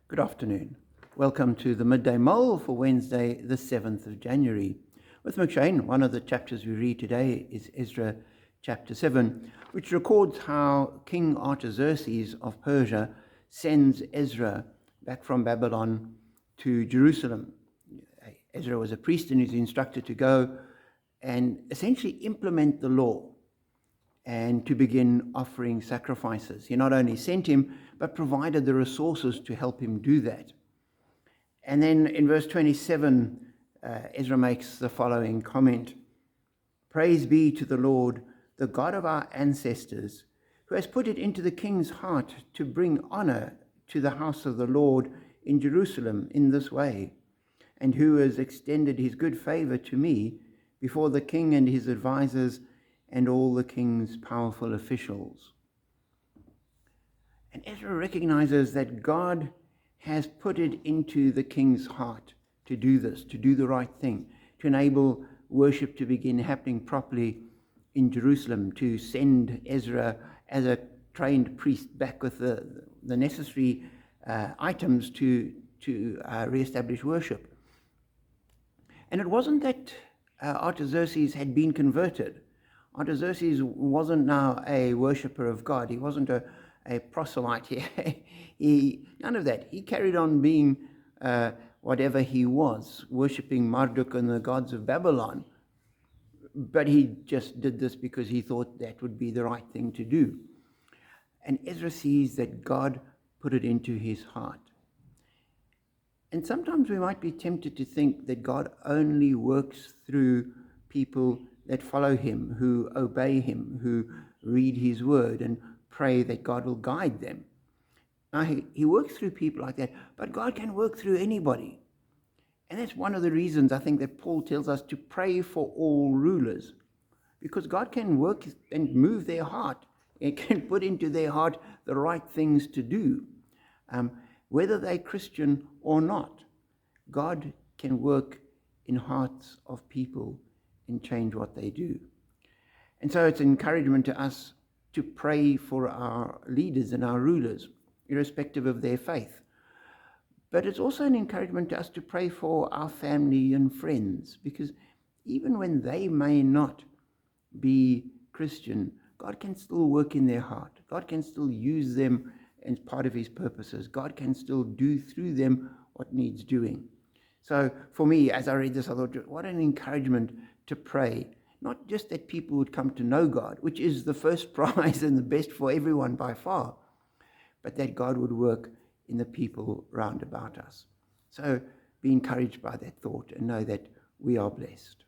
Good afternoon. Welcome to the Midday Mull for Wednesday, the 7th of January. With McShane, one of the chapters we read today is Ezra chapter 7, which records how King Artaxerxes of Persia sends Ezra back from Babylon to Jerusalem. Ezra was a priest and he's instructed to go and essentially implement the law and to begin offering sacrifices. He not only sent him, but provided the resources to help him do that. And then in verse 27, Ezra makes the following comment: "Praise be to the Lord, the God of our ancestors, who has put it into the king's heart to bring honor to the house of the Lord in Jerusalem in this way, and who has extended his good favor to me before the king and his advisors and all the king's powerful officials." And Ezra recognizes that God has put it into the king's heart to do this, to do the right thing, to enable worship to begin happening properly in Jerusalem, to send Ezra as a trained priest back with the necessary items to re-establish worship. And it wasn't that Artaxerxes had been converted. Artaxerxes wasn't now a worshipper of God. He wasn't a proselyte. None of that. He carried on being whatever he was, worshipping Marduk and the gods of Babylon. But he just did this because he thought that would be the right thing to do. And Ezra sees that God put it into his heart. And sometimes we might be tempted to think that God only works through people that follow him, who obey him, who read his word and pray that God will guide them. Now, he works through people like that, but God can work through anybody. And that's one of the reasons I think that Paul tells us to pray for all rulers, because God can work and move their heart. He can put into their heart the right things to do. Whether they're Christian or not, God can work in hearts of people and change what they do. And so it's an encouragement to us to pray for our leaders and our rulers, irrespective of their faith. But it's also an encouragement to us to pray for our family and friends, because even when they may not be Christian, God can still work in their heart. God can still use them as part of his purposes. God can still do through them what needs doing. So for me, as I read this, I thought, what an encouragement to pray. Not just that people would come to know God, which is the first prize and the best for everyone by far, but that God would work in the people round about us. So be encouraged by that thought and know that we are blessed.